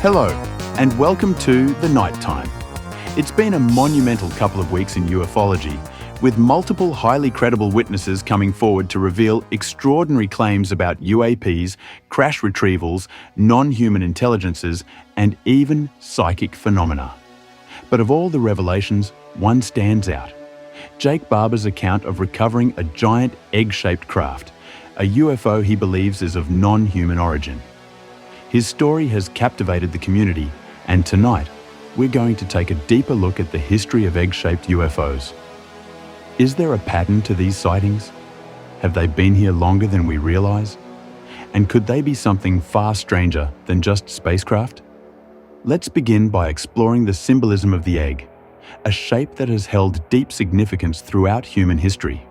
Hello, and welcome to The Night Time. It's been a monumental couple of weeks in ufology, with multiple highly credible witnesses coming forward to reveal extraordinary claims about UAPs, crash retrievals, non-human intelligences, and even psychic phenomena. But of all the revelations, one stands out. Jake Barber's account of recovering a giant egg-shaped craft, a UFO he believes is of non-human origin. His story has captivated the community, and tonight, we're going to take a deeper look at the history of egg-shaped UFOs. Is there a pattern to these sightings? Have they been here longer than we realize? And could they be something far stranger than just spacecraft? Let's begin by exploring the symbolism of the egg, a shape that has held deep significance throughout human history.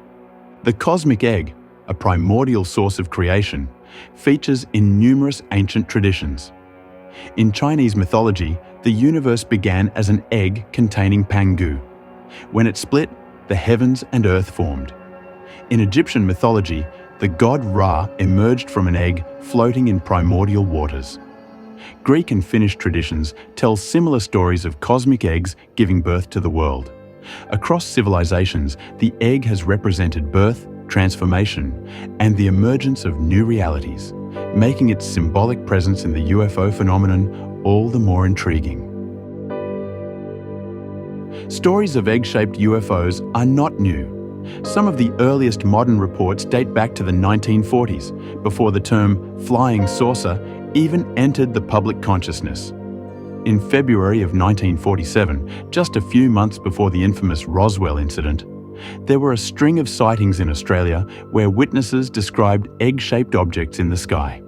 The cosmic egg, a primordial source of creation, features in numerous ancient traditions. In Chinese mythology, the universe began as an egg containing Pangu. When it split, the heavens and earth formed. In Egyptian mythology, the god Ra emerged from an egg floating in primordial waters. Greek and Finnish traditions tell similar stories of cosmic eggs giving birth to the world. Across civilizations, the egg has represented birth, transformation, and the emergence of new realities, making its symbolic presence in the UFO phenomenon all the more intriguing. Stories of egg-shaped UFOs are not new. Some of the earliest modern reports date back to the 1940s, before the term flying saucer even entered the public consciousness. In February of 1947, just a few months before the infamous Roswell incident, there were a string of sightings in Australia where witnesses described egg-shaped objects in the sky.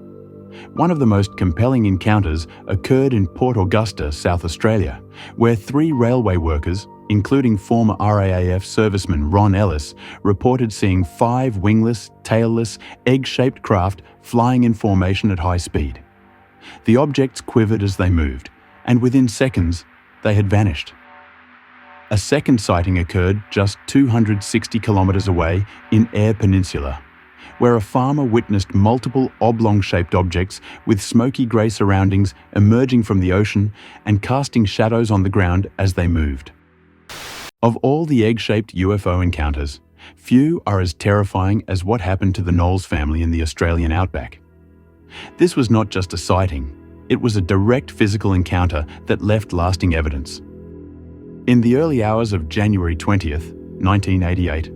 One of the most compelling encounters occurred in Port Augusta, South Australia, where 3 railway workers, including former RAAF serviceman Ron Ellis, reported seeing 5 wingless, tailless, egg-shaped craft flying in formation at high speed. The objects quivered as they moved, and within seconds, they had vanished. A second sighting occurred just 260 kilometres away in Eyre Peninsula, where a farmer witnessed multiple oblong-shaped objects with smoky grey surroundings emerging from the ocean and casting shadows on the ground as they moved. Of all the egg-shaped UFO encounters, few are as terrifying as what happened to the Knowles family in the Australian outback. This was not just a sighting, it was a direct physical encounter that left lasting evidence. In the early hours of January 20th, 1988,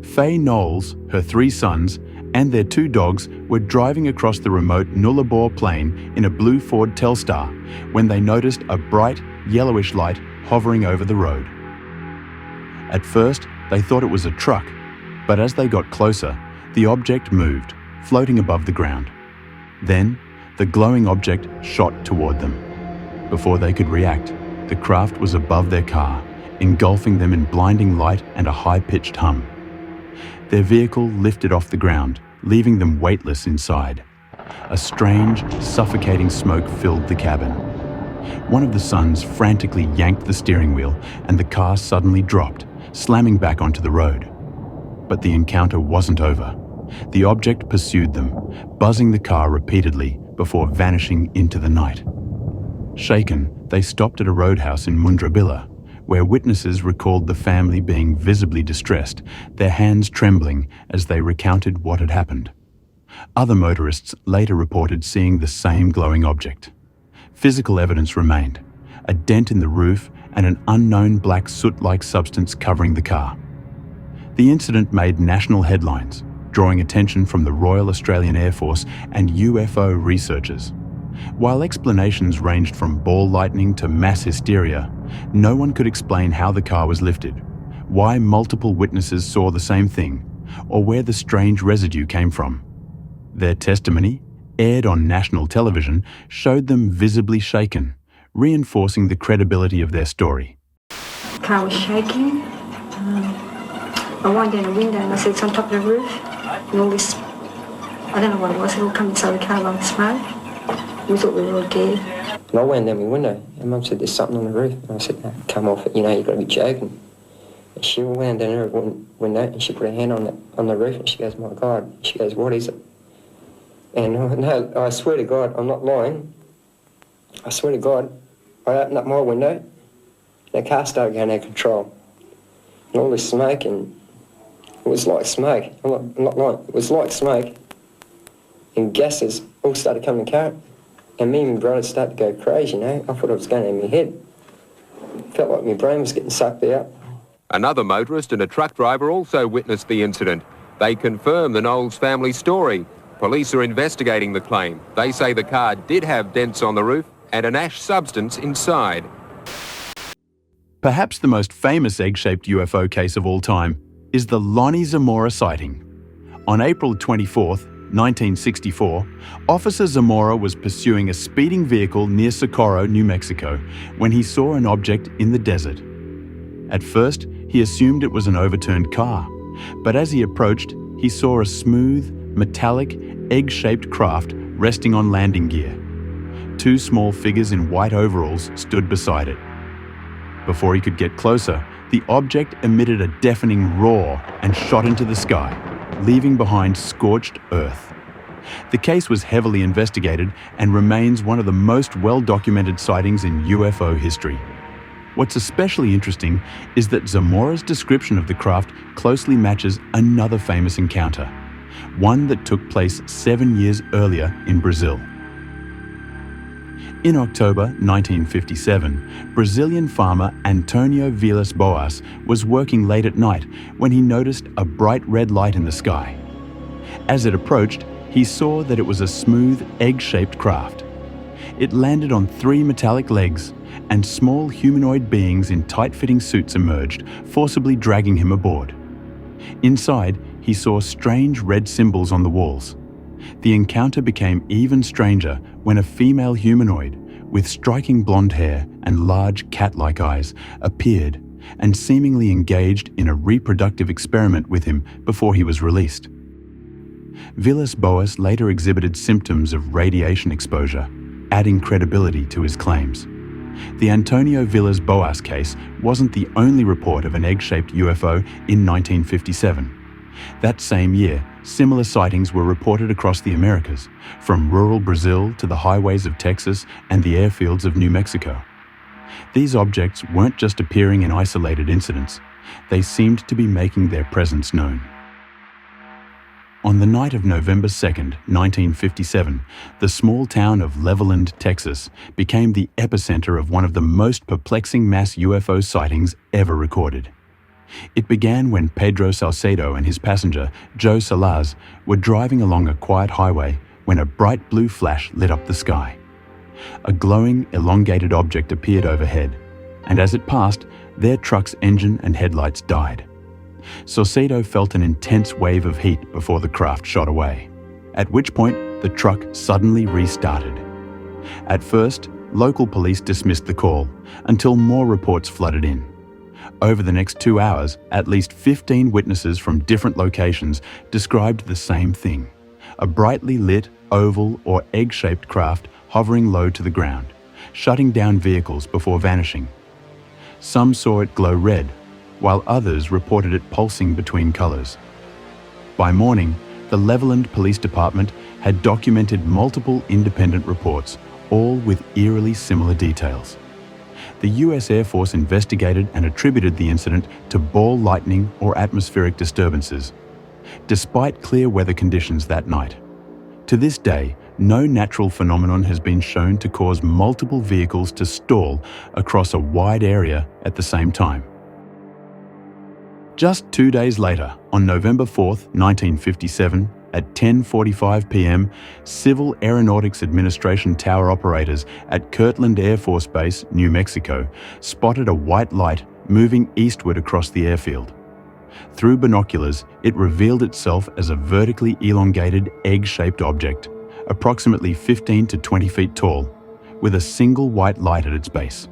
Faye Knowles, her 3 sons, and their 2 dogs were driving across the remote Nullarbor Plain in a blue Ford Telstar when they noticed a bright, yellowish light hovering over the road. At first, they thought it was a truck, but as they got closer, the object moved, floating above the ground. Then, the glowing object shot toward them. Before they could react, the craft was above their car, engulfing them in blinding light and a high-pitched hum. Their vehicle lifted off the ground, leaving them weightless inside. A strange, suffocating smoke filled the cabin. One of the sons frantically yanked the steering wheel, and the car suddenly dropped, slamming back onto the road. But the encounter wasn't over. The object pursued them, buzzing the car repeatedly before vanishing into the night. Shaken, they stopped at a roadhouse in Mundrabilla, where witnesses recalled the family being visibly distressed, their hands trembling as they recounted what had happened. Other motorists later reported seeing the same glowing object. Physical evidence remained: a dent in the roof and an unknown black soot-like substance covering the car. The incident made national headlines, drawing attention from the Royal Australian Air Force and UFO researchers. While explanations ranged from ball lightning to mass hysteria, no one could explain how the car was lifted, why multiple witnesses saw the same thing, or where the strange residue came from. Their testimony, aired on national television, showed them visibly shaken, reinforcing the credibility of their story. The car was shaking. I went down the window and I said, it's on top of the roof. And all this, I don't know what it was, it all come inside the car like smoke. We thought we were all dead. And I went down my window and Mum said, there's something on the roof. And I said, no, come off it, you've got to be joking. And she went down her window and she put her hand on the roof and she goes, my God. She goes, what is it? And no, I swear to God, I'm not lying. I swear to God, I opened up my window, the car started going out of control. And all this smoke, and it was like smoke. I'm not lying, it was like smoke. And gases all started coming in the car. And me and my brother started to go crazy, you know. I thought I was going in my head. Felt like my brain was getting sucked out. Another motorist and a truck driver also witnessed the incident. They confirm the Knowles family story. Police are investigating the claim. They say the car did have dents on the roof and an ash substance inside. Perhaps the most famous egg-shaped UFO case of all time is the Lonnie Zamora sighting. On April 24th, 1964, Officer Zamora was pursuing a speeding vehicle near Socorro, New Mexico, when he saw an object in the desert. At first, he assumed it was an overturned car, but as he approached, he saw a smooth, metallic, egg-shaped craft resting on landing gear. Two small figures in white overalls stood beside it. Before he could get closer, the object emitted a deafening roar and shot into the sky, leaving behind scorched earth. The case was heavily investigated and remains one of the most well-documented sightings in UFO history. What's especially interesting is that Zamora's description of the craft closely matches another famous encounter, one that took place 7 years earlier in Brazil. In October 1957, Brazilian farmer Antonio Vilas Boas was working late at night when he noticed a bright red light in the sky. As it approached, he saw that it was a smooth, egg-shaped craft. It landed on 3 metallic legs, and small humanoid beings in tight-fitting suits emerged, forcibly dragging him aboard. Inside, he saw strange red symbols on the walls. The encounter became even stranger when a female humanoid, with striking blonde hair and large cat-like eyes, appeared and seemingly engaged in a reproductive experiment with him before he was released. Vilas Boas later exhibited symptoms of radiation exposure, adding credibility to his claims. The Antonio Vilas Boas case wasn't the only report of an egg-shaped UFO in 1957. That same year, similar sightings were reported across the Americas, from rural Brazil to the highways of Texas and the airfields of New Mexico. These objects weren't just appearing in isolated incidents, they seemed to be making their presence known. On the night of November 2nd, 1957, the small town of Levelland, Texas, became the epicenter of one of the most perplexing mass UFO sightings ever recorded. It began when Pedro Salcedo and his passenger, Joe Salaz, were driving along a quiet highway when a bright blue flash lit up the sky. A glowing, elongated object appeared overhead, and as it passed, their truck's engine and headlights died. Salcedo felt an intense wave of heat before the craft shot away, at which point the truck suddenly restarted. At first, local police dismissed the call until more reports flooded in. Over the next 2 hours, at least 15 witnesses from different locations described the same thing: a brightly lit, oval or egg-shaped craft hovering low to the ground, shutting down vehicles before vanishing. Some saw it glow red, while others reported it pulsing between colors. By morning, the Levelland Police Department had documented multiple independent reports, all with eerily similar details. The US Air Force investigated and attributed the incident to ball lightning or atmospheric disturbances, despite clear weather conditions that night. To this day, no natural phenomenon has been shown to cause multiple vehicles to stall across a wide area at the same time. Just 2 days later, on November 4th, 1957, at 10:45 p.m., Civil Aeronautics Administration tower operators at Kirtland Air Force Base, New Mexico, spotted a white light moving eastward across the airfield. Through binoculars, it revealed itself as a vertically elongated egg-shaped object, approximately 15 to 20 feet tall, with a single white light at its base.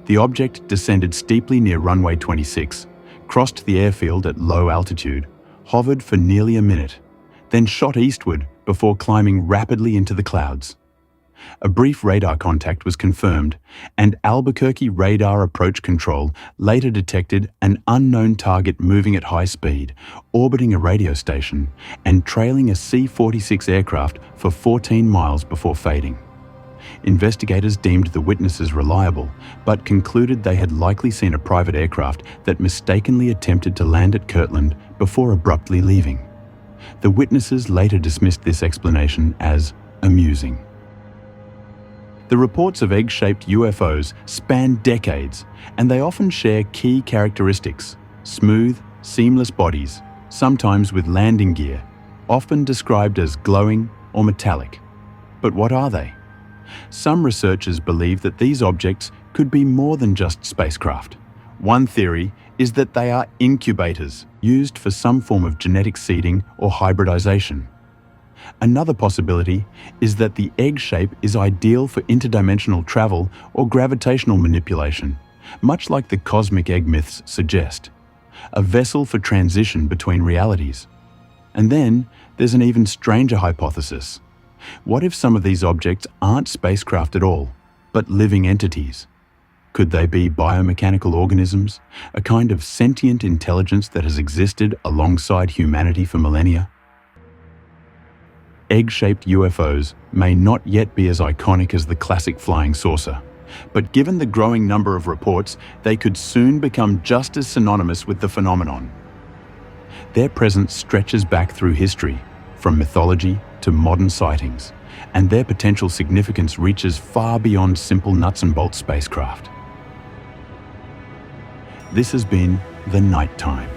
The object descended steeply near runway 26, crossed the airfield at low altitude, hovered for nearly a minute, then shot eastward before climbing rapidly into the clouds. A brief radar contact was confirmed, and Albuquerque Radar Approach Control later detected an unknown target moving at high speed, orbiting a radio station, and trailing a C-46 aircraft for 14 miles before fading. Investigators deemed the witnesses reliable, but concluded they had likely seen a private aircraft that mistakenly attempted to land at Kirtland before abruptly leaving. The witnesses later dismissed this explanation as amusing. The reports of egg-shaped UFOs span decades, and they often share key characteristics: smooth, seamless bodies, sometimes with landing gear, often described as glowing or metallic. But what are they? Some researchers believe that these objects could be more than just spacecraft. One theory is that they are incubators used for some form of genetic seeding or hybridization. Another possibility is that the egg shape is ideal for interdimensional travel or gravitational manipulation, much like the cosmic egg myths suggest. A vessel for transition between realities. And then there's an even stranger hypothesis. What if some of these objects aren't spacecraft at all, but living entities? Could they be biomechanical organisms, a kind of sentient intelligence that has existed alongside humanity for millennia? Egg-shaped UFOs may not yet be as iconic as the classic flying saucer, but given the growing number of reports, they could soon become just as synonymous with the phenomenon. Their presence stretches back through history, from mythology to modern sightings, and their potential significance reaches far beyond simple nuts and bolts spacecraft. This has been The Night Time.